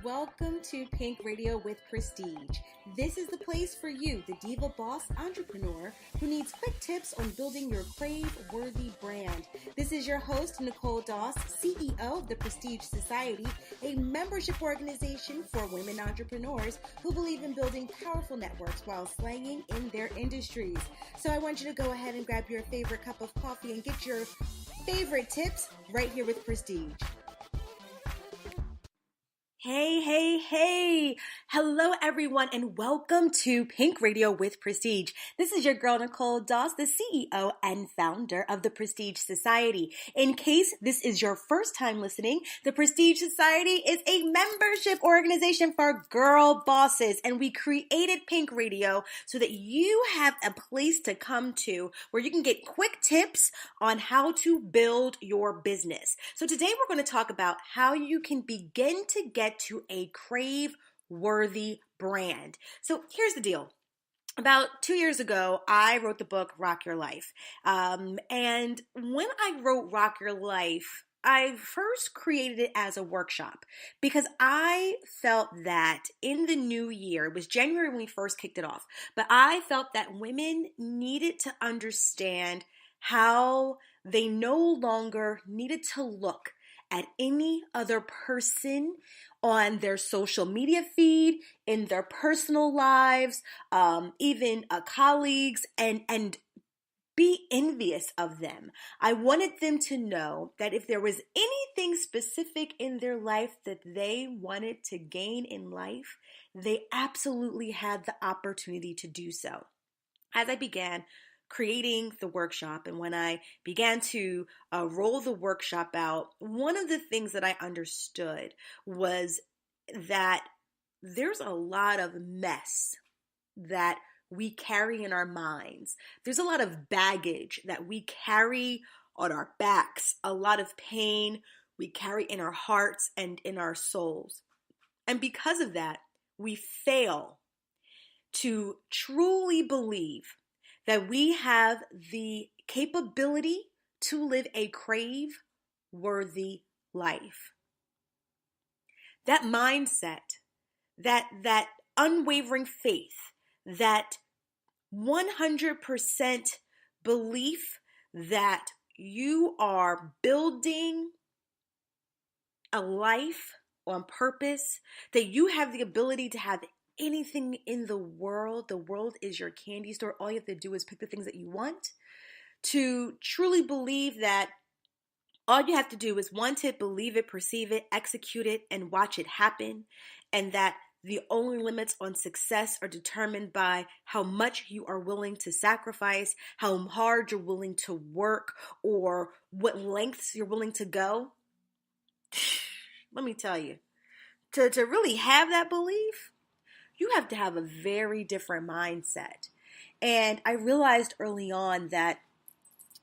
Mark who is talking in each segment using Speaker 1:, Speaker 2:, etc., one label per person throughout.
Speaker 1: Welcome to Pink Radio with Prestige. This is the place for you, the diva boss entrepreneur who needs quick tips on building your crave-worthy brand. This is your host, Nicole Doss, CEO of the Prestige Society, a membership organization for women entrepreneurs who believe in building powerful networks while slanging in their industries. So I want you to go ahead and grab your favorite cup of coffee and get your favorite tips right here with Prestige. Hey. Hello, everyone, and welcome to Pink Radio with Prestige. This is your girl, Nicole Doss, the CEO and founder of the Prestige Society. In case this is your first time listening, the Prestige Society is a membership organization for girl bosses, and we created Pink Radio so that you have a place to come to where you can get quick tips on how to build your business. So today we're going to talk about how you can begin to get to a crave-worthy brand. So here's the deal. About 2 years ago, I wrote the book Rock Your Life. And when I wrote Rock Your Life, I first created it as a workshop because I felt that in the new year, it was January when we first kicked it off, but I felt that women needed to understand how they no longer needed to look at any other person on their social media feed, in their personal lives, even colleagues, and be envious of them. I wanted them to know that if there was anything specific in their life that they wanted to gain in life, they absolutely had the opportunity to do so. As I began creating the workshop and when I began to roll the workshop out, one of the things that I understood was that there's a lot of mess that we carry in our minds. There's a lot of baggage that we carry on our backs, a lot of pain we carry in our hearts and in our souls. And because of that, we fail to truly believe that we have the capability to live a crave-worthy life. That mindset, that unwavering faith, that 100% belief that you are building a life on purpose, that you have the ability to have anything in the world is your candy store. All you have to do is pick the things that you want. To truly believe that all you have to do is want it, believe it, perceive it, execute it, and watch it happen. And that the only limits on success are determined by how much you are willing to sacrifice, how hard you're willing to work, or what lengths you're willing to go. Let me tell you, to really have that belief, you have to have a very different mindset. And I realized early on that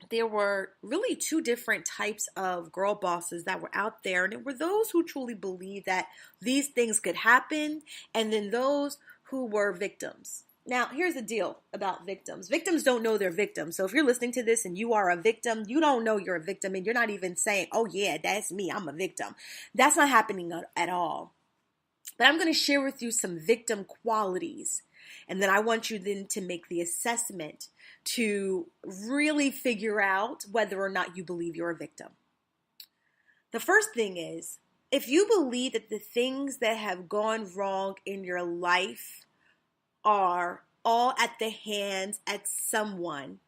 Speaker 1: there were really two different types of girl bosses that were out there. And it were those who truly believed that these things could happen, and then those who were victims. Now, here's the deal about victims. Victims don't know they're victims. So if you're listening to this and you are a victim, you don't know you're a victim, and you're not even saying, oh yeah, that's me, I'm a victim. That's not happening at all. But I'm going to share with you some victim qualities. And then I want you then to make the assessment to really figure out whether or not you believe you're a victim. The first thing is, if you believe that the things that have gone wrong in your life are all at the hands at someone,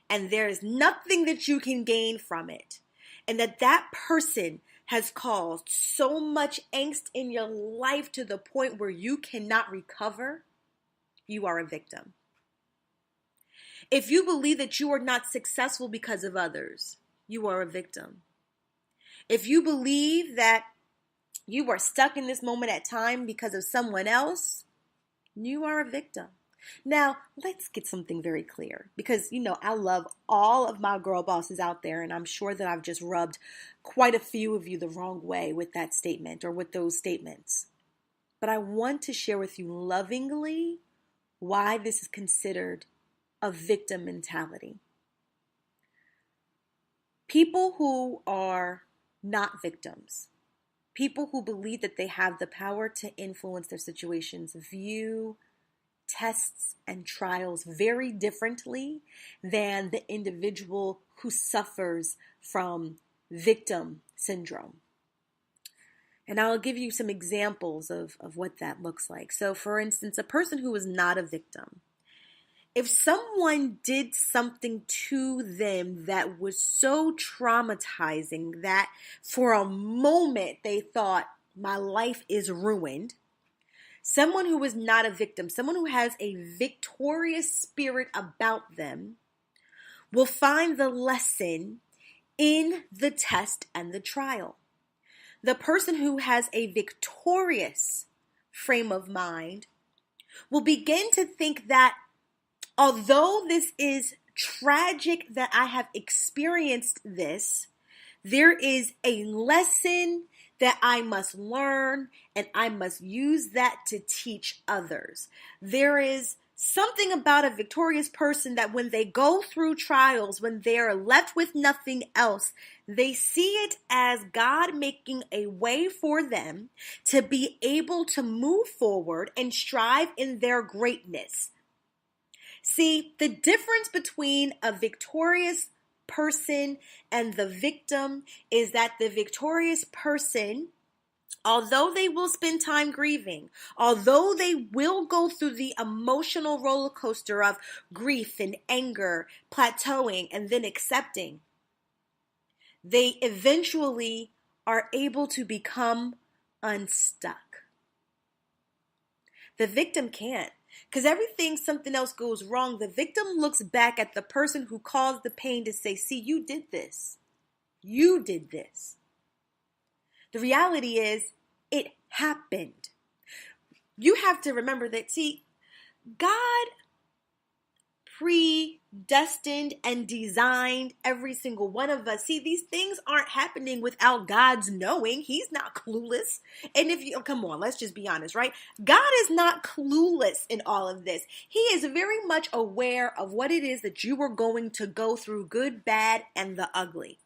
Speaker 1: and there is nothing that you can gain from it, and that person has caused so much angst in your life to the point where you cannot recover, you are a victim. If you believe that you are not successful because of others, you are a victim. If you believe that you are stuck in this moment at time because of someone else, you are a victim. Now, let's get something very clear because, I love all of my girl bosses out there, and I'm sure that I've just rubbed quite a few of you the wrong way with that statement or with those statements. But I want to share with you lovingly why this is considered a victim mentality. People who are not victims, People who believe that they have the power to influence their situations view tests and trials very differently than the individual who suffers from victim syndrome. And I'll give you some examples of what that looks like. So, for instance, a person who is not a victim, if someone did something to them that was so traumatizing that for a moment they thought, my life is ruined, someone who is not a victim, someone who has a victorious spirit about them, will find the lesson in the test and the trial. The person who has a victorious frame of mind will begin to think that although this is tragic that I have experienced this, there is a lesson that I must learn, and I must use that to teach others. There is something about a victorious person that when they go through trials, when they're left with nothing else, they see it as God making a way for them to be able to move forward and strive in their greatness. See, the difference between a victorious person and the victim is that the victorious person, although they will spend time grieving, although they will go through the emotional roller coaster of grief and anger, plateauing, and then accepting, they eventually are able to become unstuck. The victim can't. Because something else goes wrong, the victim looks back at the person who caused the pain to say, see, you did this. You did this. The reality is, it happened. You have to remember that, see, God predestined and designed every single one of us. See, these things aren't happening without God's knowing. He's not clueless. And come on, let's just be honest, right? God is not clueless in all of this. He is very much aware of what it is that you are going to go through, good, bad, and the ugly.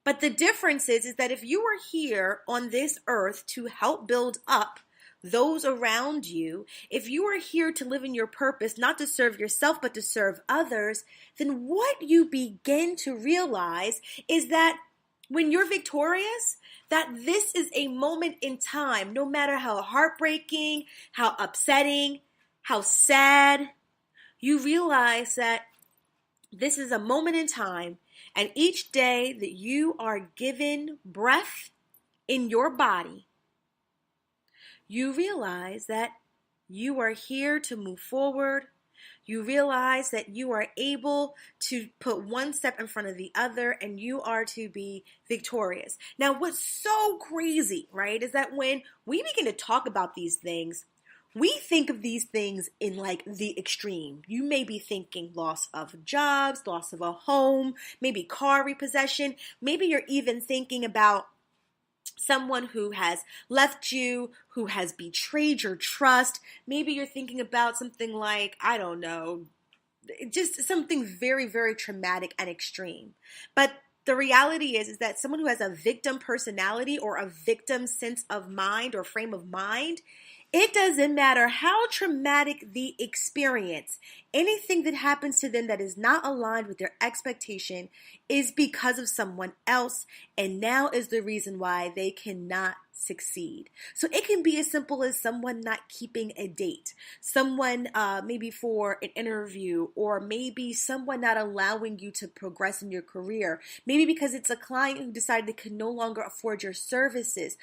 Speaker 1: But the difference is that if you are here on this earth to help build up those around you, if you are here to live in your purpose, not to serve yourself, but to serve others, then what you begin to realize is that when you're victorious, that this is a moment in time, no matter how heartbreaking, how upsetting, how sad, you realize that this is a moment in time, and each day that you are given breath in your body, you realize that you are here to move forward. You realize that you are able to put one step in front of the other, and you are to be victorious. Now, what's so crazy, right, is that when we begin to talk about these things, we think of these things in like the extreme. You may be thinking loss of jobs, loss of a home, maybe car repossession. Maybe you're even thinking about someone who has left you, who has betrayed your trust. Maybe you're thinking about something like, I don't know, just something very, very traumatic and extreme. But the reality is that someone who has a victim personality or a victim sense of mind or frame of mind, it doesn't matter how traumatic the experience, anything that happens to them that is not aligned with their expectation is because of someone else, and now is the reason why they cannot succeed. So it can be as simple as someone not keeping a date, someone maybe for an interview, or maybe someone not allowing you to progress in your career, maybe because it's a client who decided they could no longer afford your services,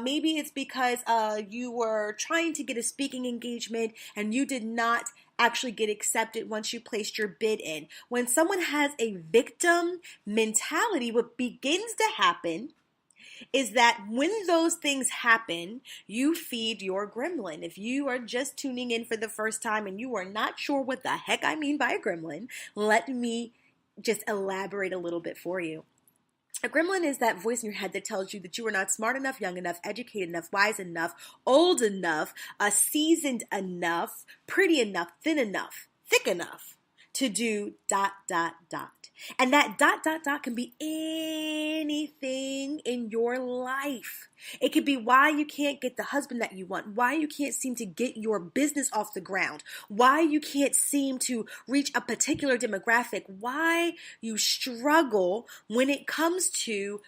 Speaker 1: maybe it's because you were trying to get a speaking engagement and you did not actually get accepted once you placed your bid in. When someone has a victim mentality, what begins to happen is that when those things happen, you feed your gremlin. If you are just tuning in for the first time and you are not sure what the heck I mean by a gremlin, let me just elaborate a little bit for you. A gremlin is that voice in your head that tells you that you are not smart enough, young enough, educated enough, wise enough, old enough, seasoned enough, pretty enough, thin enough, thick enough to do ... And that dot, dot, dot can be anything in your life. It could be why you can't get the husband that you want, why you can't seem to get your business off the ground, why you can't seem to reach a particular demographic, why you struggle when it comes to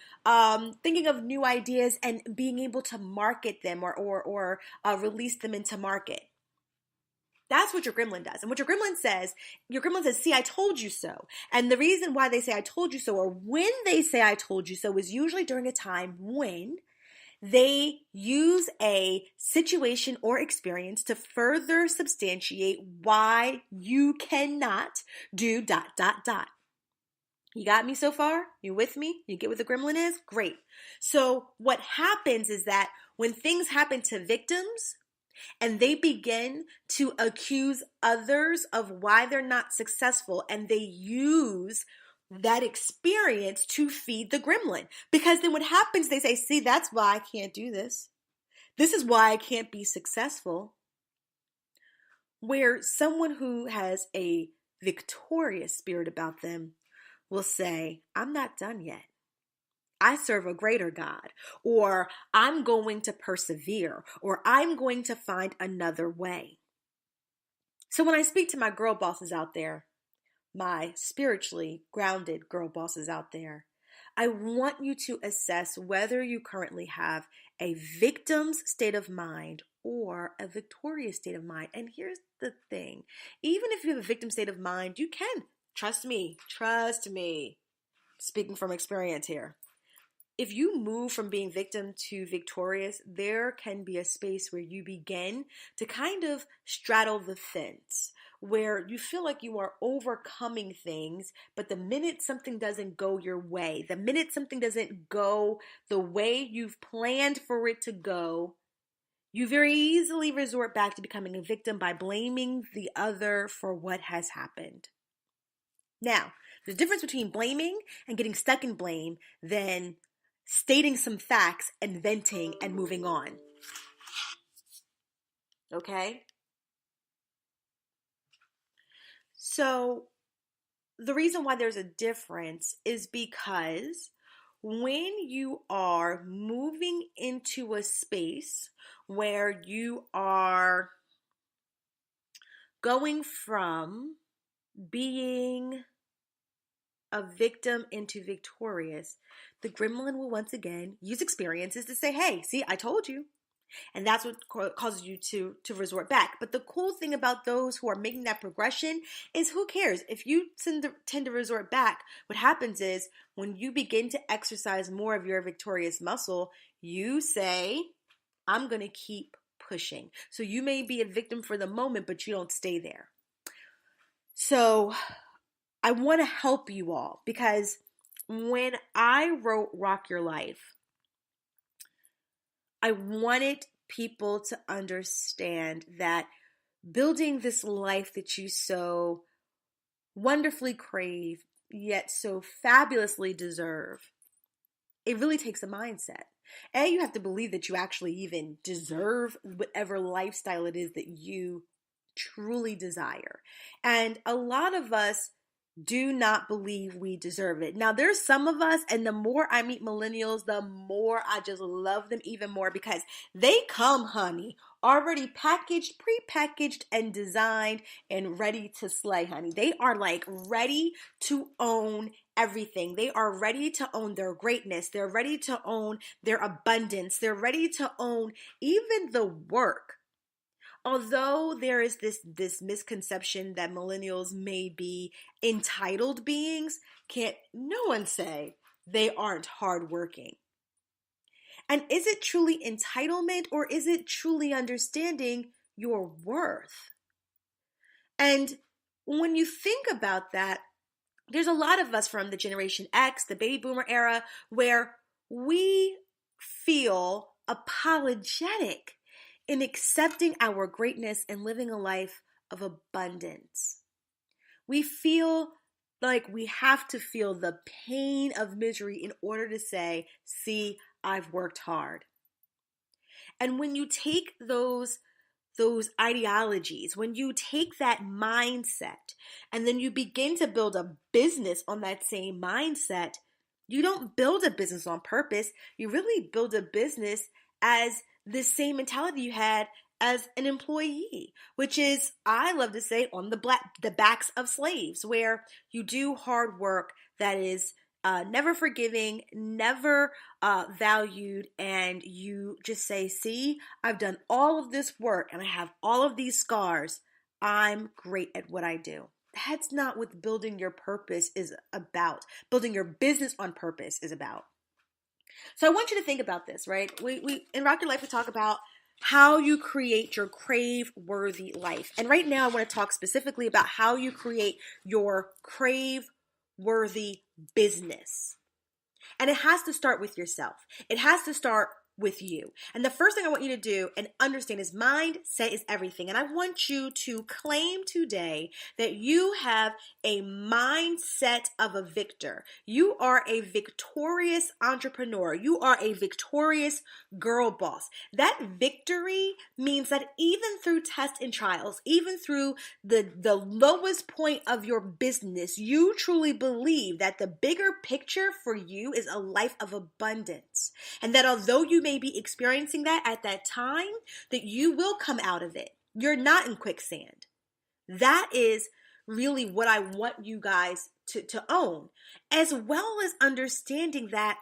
Speaker 1: thinking of new ideas and being able to market them or release them into market. That's what your gremlin does. And what your gremlin says, see, I told you so. And the reason why they say I told you so, or when they say I told you so, is usually during a time when they use a situation or experience to further substantiate why you cannot do dot, dot, dot. You got me so far? You with me? You get what the gremlin is? Great. So what happens is that when things happen to victims, and they begin to accuse others of why they're not successful, and they use that experience to feed the gremlin. Because then what happens, they say, see, that's why I can't do this. This is why I can't be successful. Where someone who has a victorious spirit about them will say, I'm not done yet. I serve a greater God, or I'm going to persevere, or I'm going to find another way. So when I speak to my girl bosses out there, my spiritually grounded girl bosses out there, I want you to assess whether you currently have a victim's state of mind or a victorious state of mind. And here's the thing, even if you have a victim state of mind, you can, trust me, speaking from experience here. If you move from being victim to victorious, there can be a space where you begin to kind of straddle the fence, where you feel like you are overcoming things, but the minute something doesn't go your way, the minute something doesn't go the way you've planned for it to go, you very easily resort back to becoming a victim by blaming the other for what has happened. Now, there's a difference between blaming and getting stuck in blame than stating some facts and venting and moving on. Okay? So the reason why there's a difference is because when you are moving into a space where you are going from being a victim into victorious, the gremlin will once again use experiences to say, hey, see, I told you. And that's what causes you to resort back. But the cool thing about those who are making that progression is, who cares? If you tend to resort back, what happens is when you begin to exercise more of your victorious muscle, you say, I'm going to keep pushing. So you may be a victim for the moment, but you don't stay there. So I want to help you all, because when I wrote Rock Your Life, I wanted people to understand that building this life that you so wonderfully crave, yet so fabulously deserve, it really takes a mindset. And you have to believe that you actually even deserve whatever lifestyle it is that you truly desire. And a lot of us do not believe we deserve it. Now, there's some of us, and the more I meet millennials, the more I just love them even more, because they come, honey, already packaged, pre-packaged, and designed and ready to slay, honey. They are like ready to own everything. They are ready to own their greatness. They're ready to own their abundance. They're ready to own even the work. Although there is this misconception that millennials may be entitled beings, can't no one say they aren't hardworking. And is it truly entitlement, or is it truly understanding your worth? And when you think about that, there's a lot of us from the Generation X, the baby boomer era, where we feel apologetic in accepting our greatness and living a life of abundance. We feel like we have to feel the pain of misery in order to say, see, I've worked hard. And when you take those those ideologies, when you take that mindset and then you begin to build a business on that same mindset, you don't build a business on purpose. You really build a business as the same mentality you had as an employee, which is, I love to say, on the backs of slaves, where you do hard work that is never forgiving, never valued, and you just say, see, I've done all of this work and I have all of these scars. I'm great at what I do. That's not what building your purpose is about. Building your business on purpose is about. So I want you to think about this, right? We in Rock Your Life, we talk about how you create your crave-worthy life. And right now I want to talk specifically about how you create your crave-worthy business. And it has to start with yourself. It has to start with you. And the first thing I want you to do and understand is mindset is everything. And I want you to claim today that you have a mindset of a victor. You are a victorious entrepreneur. You are a victorious girl boss. That victory means that even through tests and trials, even through the lowest point of your business, you truly believe that the bigger picture for you is a life of abundance. And that although you may be experiencing that at that time, that you will come out of it. You're not in quicksand. That is really what I want you guys to own, as well as understanding that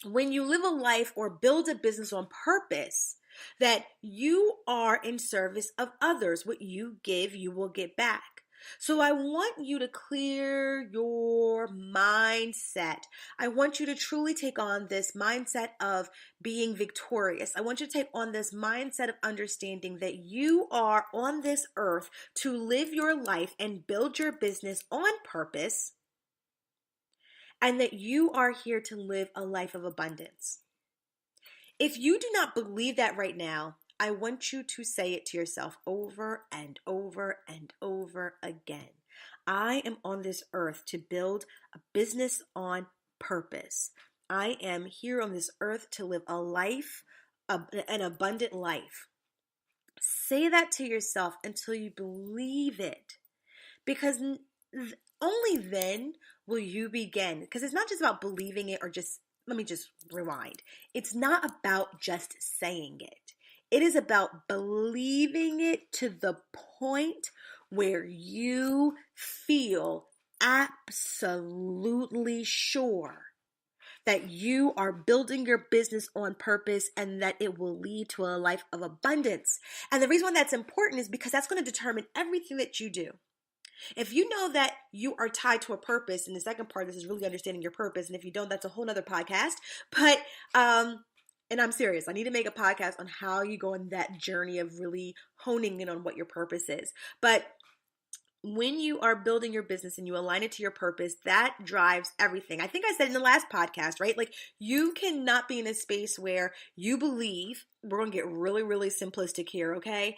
Speaker 1: when you live a life or build a business on purpose, that you are in service of others. What you give, you will get back. So I want you to clear your mindset. I want you to truly take on this mindset of being victorious. I want you to take on this mindset of understanding that you are on this earth to live your life and build your business on purpose, and that you are here to live a life of abundance. If you do not believe that right now, I want you to say it to yourself over and over and over again. I am on this earth to build a business on purpose. I am here on this earth to live a life, an abundant life. Say that to yourself until you believe it, because only then will you begin. Because it's not just about believing it or just, let me just rewind. It's not about just saying it. It is about believing it to the point where you feel absolutely sure that you are building your business on purpose and that it will lead to a life of abundance. And the reason why that's important is because that's going to determine everything that you do. If you know that you are tied to a purpose, and the second part of this is really understanding your purpose, and if you don't, that's a whole nother podcast. But and I'm serious, I need to make a podcast on how you go on that journey of really honing in on what your purpose is. But when you are building your business and you align it to your purpose, that drives everything. I think I said in the last podcast, right? Like, you cannot be in a space where you believe, we're going to get really, really simplistic here, okay?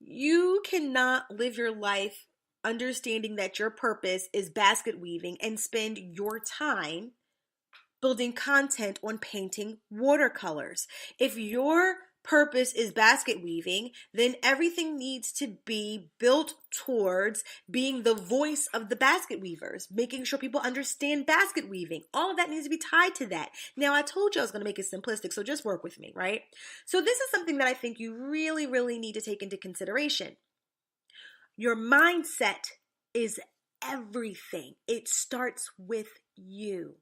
Speaker 1: You cannot live your life understanding that your purpose is basket weaving and spend your time building content on painting watercolors. If your purpose is basket weaving, then everything needs to be built towards being the voice of the basket weavers, making sure people understand basket weaving. All of that needs to be tied to that. Now, I told you I was going to make it simplistic, so just work with me, right? So this is something that I think you really, really need to take into consideration. Your mindset is everything. It starts with you.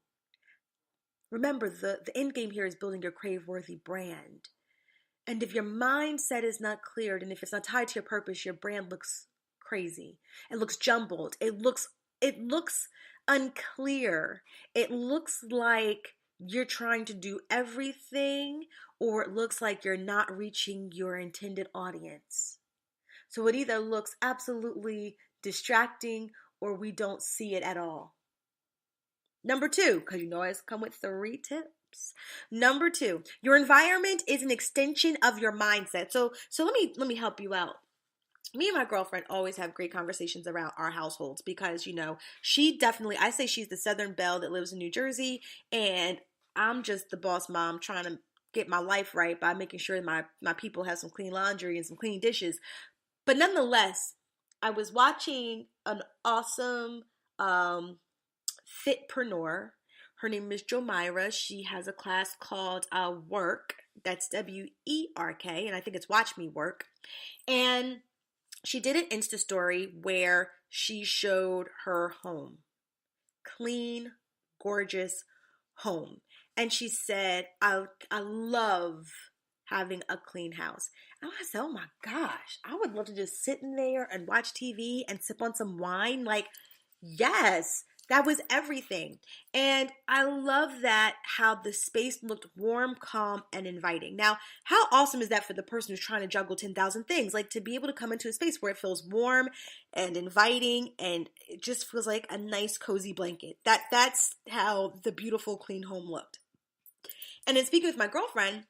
Speaker 1: Remember, the end game here is building your crave-worthy brand. And if your mindset is not cleared, and if it's not tied to your purpose, your brand looks crazy. It looks jumbled. It looks unclear. It looks like you're trying to do everything, or it looks like you're not reaching your intended audience. So it either looks absolutely distracting or we don't see it at all. Number 2, because you know I come with 3 tips. Number 2, your environment is an extension of your mindset. So let me help you out. Me and my girlfriend always have great conversations around our households because, you know, she definitely, I say she's the Southern belle that lives in New Jersey, and I'm just the boss mom trying to get my life right by making sure my people have some clean laundry and some clean dishes. But nonetheless, I was watching an awesome fitpreneur. Her name is Jomira. She has a class called Work. That's WERK, and I think it's Watch Me Work. And she did an Insta story where she showed her home. Clean, gorgeous home. And she said, I love having a clean house. And I said, oh my gosh, I would love to just sit in there and watch TV and sip on some wine. Like, yes, that was everything. And I love that how the space looked warm, calm, and inviting. Now, how awesome is that for the person who's trying to juggle 10,000 things? Like to be able to come into a space where it feels warm and inviting and it just feels like a nice cozy blanket. That's how the beautiful clean home looked. And in speaking with my girlfriend,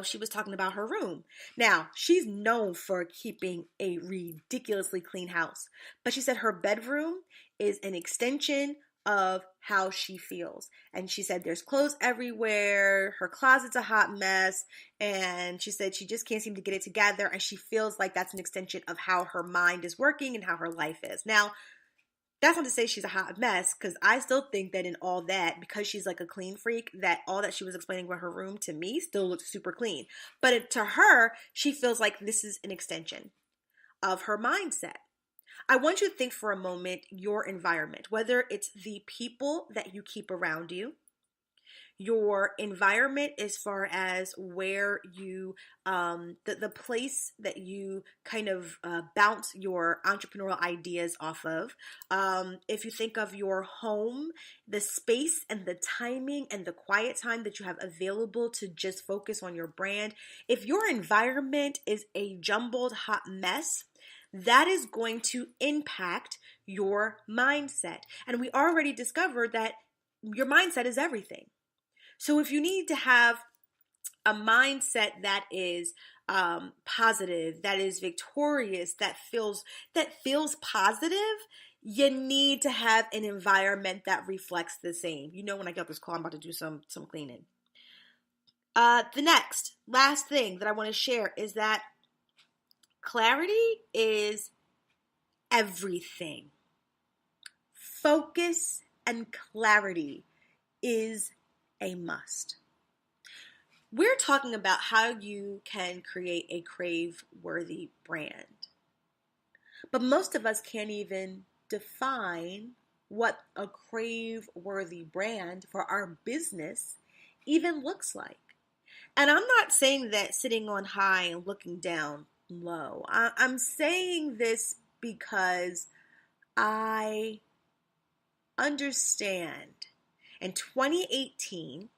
Speaker 1: she was talking about her room. Now, she's known for keeping a ridiculously clean house, but she said her bedroom is an extension of how she feels. And she said there's clothes everywhere, her closet's a hot mess, and she said she just can't seem to get it together, and she feels like that's an extension of how her mind is working and how her life is. Now, that's not to say she's a hot mess, because I still think that in all that, because she's like a clean freak, that all that she was explaining about her room to me still looks super clean. But to her, she feels like this is an extension of her mindset. I want you to think for a moment your environment, whether it's the people that you keep around you, your environment as far as where you, the place that you kind of bounce your entrepreneurial ideas off of. If you think of your home, the space and the timing and the quiet time that you have available to just focus on your brand. If your environment is a jumbled hot mess, that is going to impact your mindset. And we already discovered that your mindset is everything. So if you need to have a mindset that is positive, that is victorious, that feels positive, you need to have an environment that reflects the same. When I get this call, I'm about to do some cleaning. The last thing that I want to share is that clarity is everything. Focus and clarity is a must. We're talking about how you can create a crave-worthy brand. But most of us can't even define what a crave-worthy brand for our business even looks like. And I'm not saying that sitting on high and looking down low. I'm saying this because I understand. In 2018,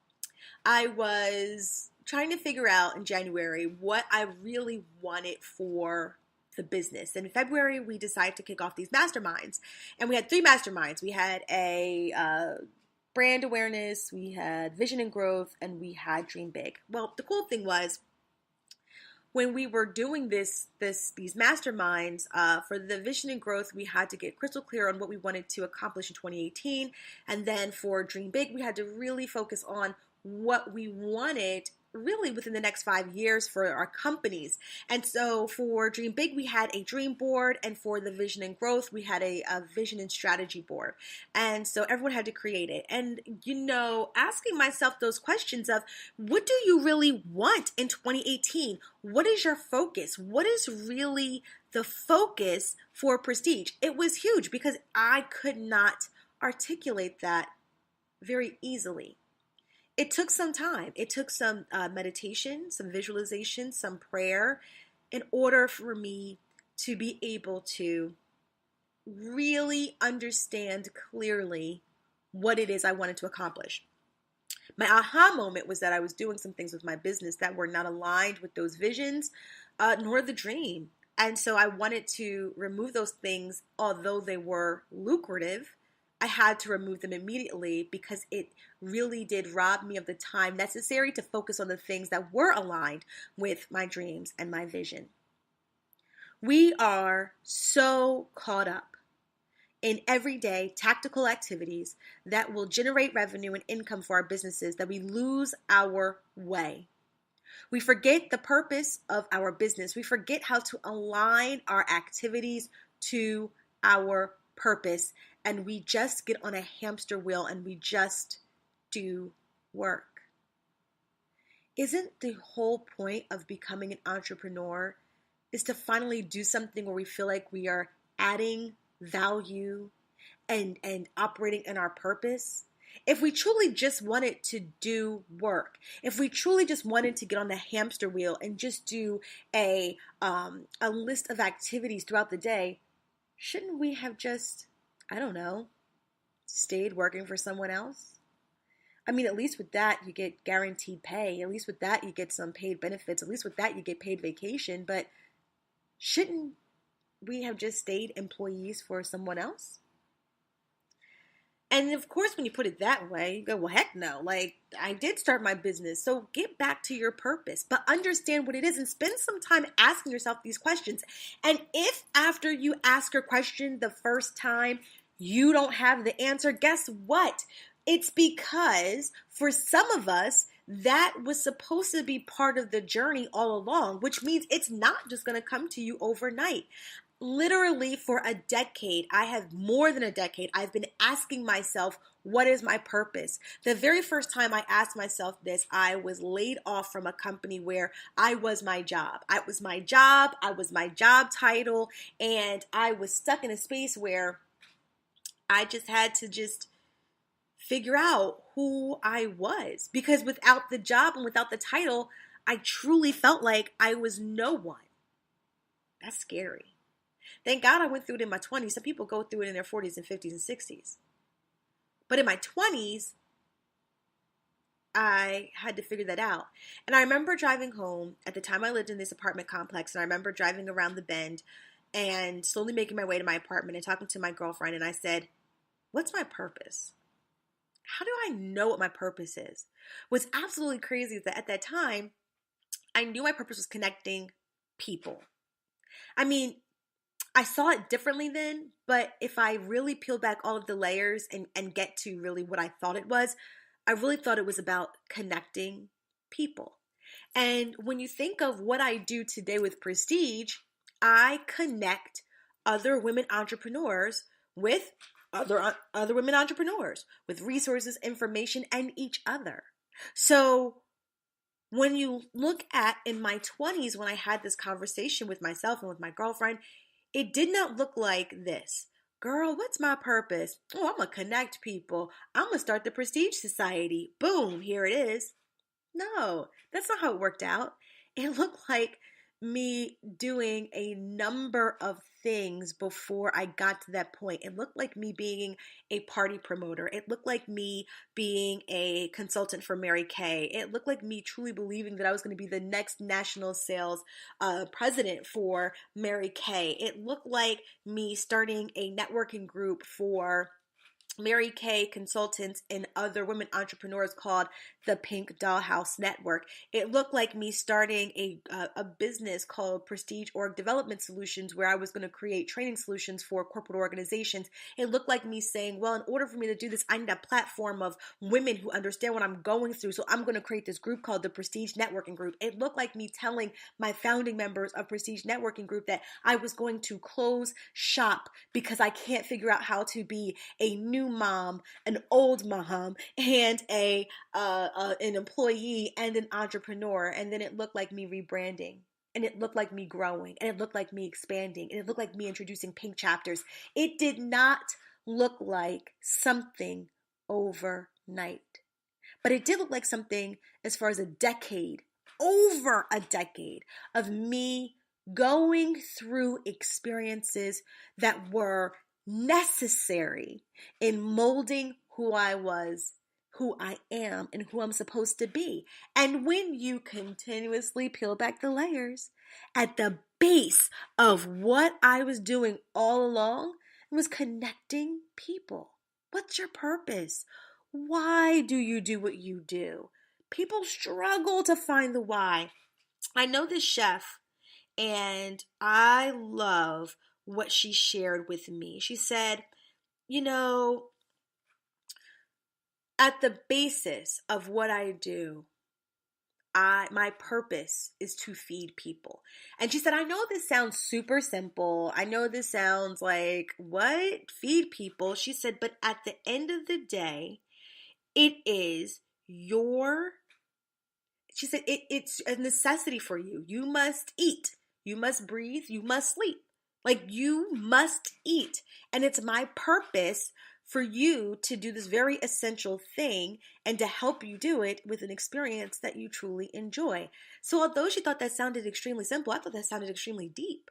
Speaker 1: I was trying to figure out in January what I really wanted for the business. In February, we decided to kick off these masterminds. And we had 3 masterminds. We had a brand awareness, we had vision and growth, and we had dream big. Well, the cool thing was, when we were doing these masterminds, for the vision and growth, we had to get crystal clear on what we wanted to accomplish in 2018. And then for Dream Big, we had to really focus on what we wanted really within the next 5 years for our companies. And so for Dream Big, we had a dream board, and for the vision and growth, we had a vision and strategy board. And so everyone had to create it. And, asking myself those questions of, what do you really want in 2018? What is your focus? What is really the focus for Prestige? It was huge because I could not articulate that very easily. It took some time. It took some meditation, some visualization, some prayer in order for me to be able to really understand clearly what it is I wanted to accomplish. My aha moment was that I was doing some things with my business that were not aligned with those visions, nor the dream. And so I wanted to remove those things, although they were lucrative. I had to remove them immediately because it really did rob me of the time necessary to focus on the things that were aligned with my dreams and my vision. We are so caught up in everyday tactical activities that will generate revenue and income for our businesses that we lose our way. We forget the purpose of our business. We forget how to align our activities to our purpose. And we just get on a hamster wheel and we just do work. Isn't the whole point of becoming an entrepreneur is to finally do something where we feel like we are adding value and operating in our purpose? If we truly just wanted to do work, if we truly just wanted to get on the hamster wheel and just do a list of activities throughout the day, shouldn't we have just, I don't know, stayed working for someone else? I mean, at least with that, you get guaranteed pay. At least with that, you get some paid benefits. At least with that, you get paid vacation. But shouldn't we have just stayed employees for someone else? And of course, when you put it that way, you go, well, heck no. Like, I did start my business. So get back to your purpose, but understand what it is and spend some time asking yourself these questions. And if after you ask your question the first time, you don't have the answer, guess what? It's because for some of us, that was supposed to be part of the journey all along, which means it's not just going to come to you overnight. Literally for a decade, I have more than a decade, I've been asking myself, what is my purpose? The very first time I asked myself this, I was laid off from a company where I was my job. I was my job title, and I was stuck in a space where I just had to figure out who I was. Because without the job and without the title, I truly felt like I was no one. That's scary. Thank God I went through it in my 20s. Some people go through it in their 40s and 50s and 60s. But in my 20s, I had to figure that out. And I remember driving home. At the time I lived in this apartment complex, and I remember driving around the bend and slowly making my way to my apartment and talking to my girlfriend. And I said, what's my purpose? How do I know what my purpose is? What's absolutely crazy is that at that time, I knew my purpose was connecting people. I mean, I saw it differently then, but if I really peel back all of the layers and get to really what I thought it was, I really thought it was about connecting people. And when you think of what I do today with Prestige, I connect other women entrepreneurs with other women entrepreneurs with resources, information, and each other. So when you look at in my 20s, when I had this conversation with myself and with my girlfriend, it did not look like this. Girl, what's my purpose? Oh, I'm going to connect people. I'm going to start the Prestige Society. Boom, here it is. No, that's not how it worked out. It looked like me doing a number of things before I got to that point. It looked like me being a party promoter. It looked like me being a consultant for Mary Kay. It looked like me truly believing that I was going to be the next national sales president for Mary Kay. It looked like me starting a networking group for Mary Kay consultants and other women entrepreneurs called the Pink Dollhouse Network. It looked like me starting a business called Prestige Org Development Solutions, where I was going to create training solutions for corporate organizations. It looked like me saying, well, in order for me to do this, I need a platform of women who understand what I'm going through. So I'm going to create this group called the Prestige Networking Group. It looked like me telling my founding members of Prestige Networking Group that I was going to close shop because I can't figure out how to be a new mom, an old mom, and an employee and an entrepreneur. And then it looked like me rebranding. And it looked like me growing. And it looked like me expanding. And it looked like me introducing pink chapters. It did not look like something overnight. But it did look like something as far as over a decade of me going through experiences that were necessary in molding who I was, who I am, and who I'm supposed to be. And when you continuously peel back the layers, at the base of what I was doing all along was connecting people. What's your purpose? Why do you do what you do? People struggle to find the why. I know this chef, and I love what she shared with me. She said, you know, at the basis of what I do, my purpose is to feed people. And she said, I know this sounds super simple. I know this sounds like, what? Feed people? She said, but at the end of the day, it is your, she said, it's a necessity for you. You must eat. You must breathe. You must sleep. Like, you must eat. And it's my purpose for you to do this very essential thing and to help you do it with an experience that you truly enjoy. So although she thought that sounded extremely simple, I thought that sounded extremely deep.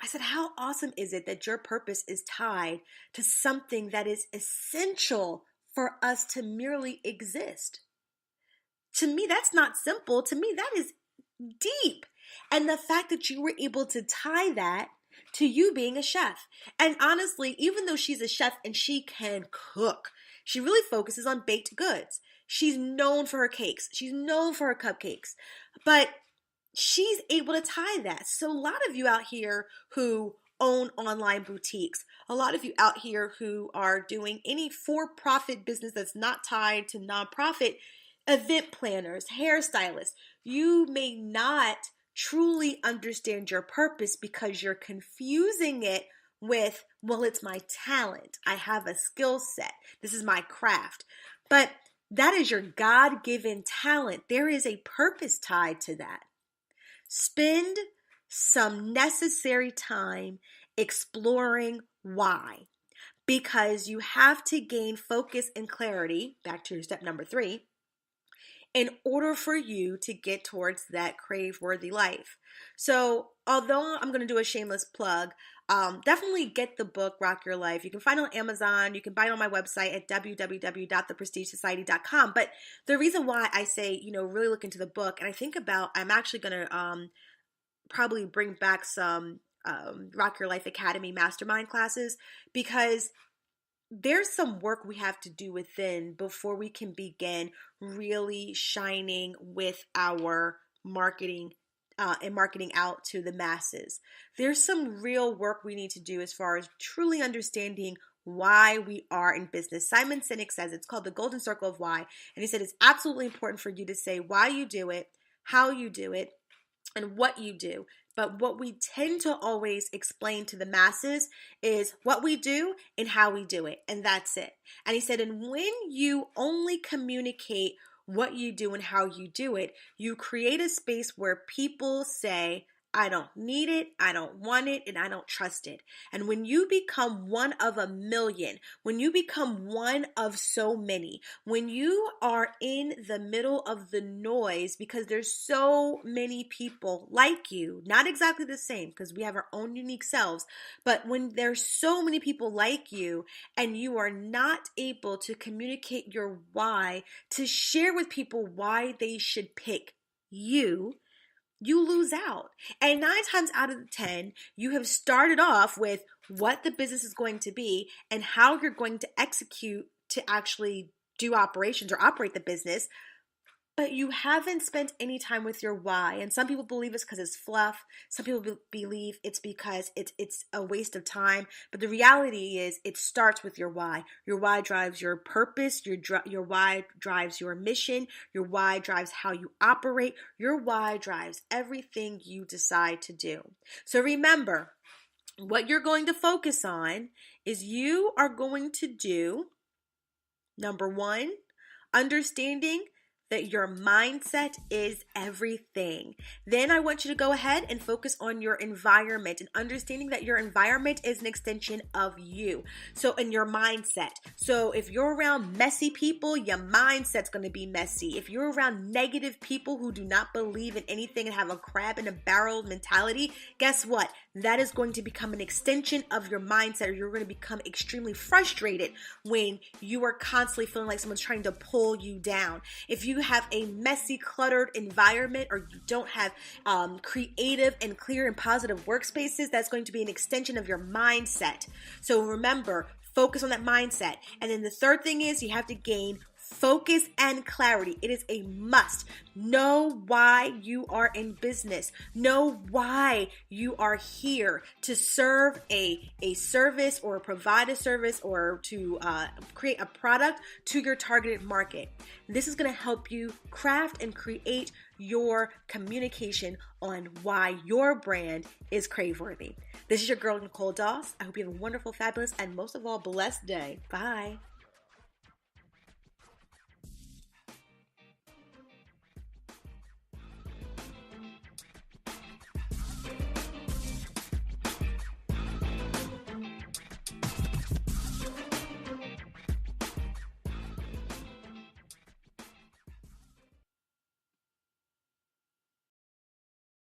Speaker 1: I said, how awesome is it that your purpose is tied to something that is essential for us to merely exist? To me, that's not simple. To me, that is deep. And the fact that you were able to tie that to you being a chef. And honestly, even though she's a chef and she can cook, she really focuses on baked goods. She's known for her cakes. She's known for her cupcakes. But she's able to tie that. So a lot of you out here who own online boutiques, a lot of you out here who are doing any for-profit business that's not tied to nonprofit, event planners, hairstylists, you may not truly understand your purpose because you're confusing it with, well, it's my talent. I have a skill set. This is my craft. But that is your God-given talent. There is a purpose tied to that. Spend some necessary time exploring why. Because you have to gain focus and clarity, back to your step number 3, in order for you to get towards that crave-worthy life. So although I'm going to do a shameless plug, definitely get the book, Rock Your Life. You can find it on Amazon. You can buy it on my website at www.theprestige.society.com. But the reason why I say, really look into the book, and I think about, I'm actually going to probably bring back some Rock Your Life Academy mastermind classes, because there's some work we have to do within before we can begin really shining with our marketing and marketing out to the masses. There's some real work we need to do as far as truly understanding why we are in business. Simon Sinek says it's called the Golden Circle of Why. And he said it's absolutely important for you to say why you do it, how you do it, and what you do. But what we tend to always explain to the masses is what we do and how we do it. And that's it. And he said, and when you only communicate what you do and how you do it, you create a space where people say, I don't need it, I don't want it, and I don't trust it. And when you become one of a million, when you become one of so many, when you are in the middle of the noise, because there's so many people like you, not exactly the same, because we have our own unique selves, but when there's so many people like you and you are not able to communicate your why, to share with people why they should pick you lose out. And 9 times out of 10, you have started off with what the business is going to be and how you're going to execute to actually do operations or operate the business, but you haven't spent any time with your why. And some people believe it's because it's fluff. Some people believe it's because it's a waste of time. But the reality is it starts with your why. Your why drives your purpose. Your why drives your mission. Your why drives how you operate. Your why drives everything you decide to do. So remember, what you're going to focus on is you are going to do, number 1, understanding that your mindset is everything. Then I want you to go ahead and focus on your environment and understanding that your environment is an extension of you. So in your mindset. So if you're around messy people, your mindset's going to be messy. If you're around negative people who do not believe in anything and have a crab in a barrel mentality, guess what? That is going to become an extension of your mindset, or you're going to become extremely frustrated when you are constantly feeling like someone's trying to pull you down. If you have a messy, cluttered environment, or you don't have creative and clear and positive workspaces, that's going to be an extension of your mindset. So remember, focus on that mindset. And then the third thing is you have to gain Focus and clarity. It is a must. Know why you are in business. Know why you are here to serve a service or provide a service or to create a product to your targeted market. This is going to help you craft and create your communication on why your brand is crave-worthy. This is your girl, Nicole Doss. I hope you have a wonderful, fabulous, and most of all, blessed day. Bye.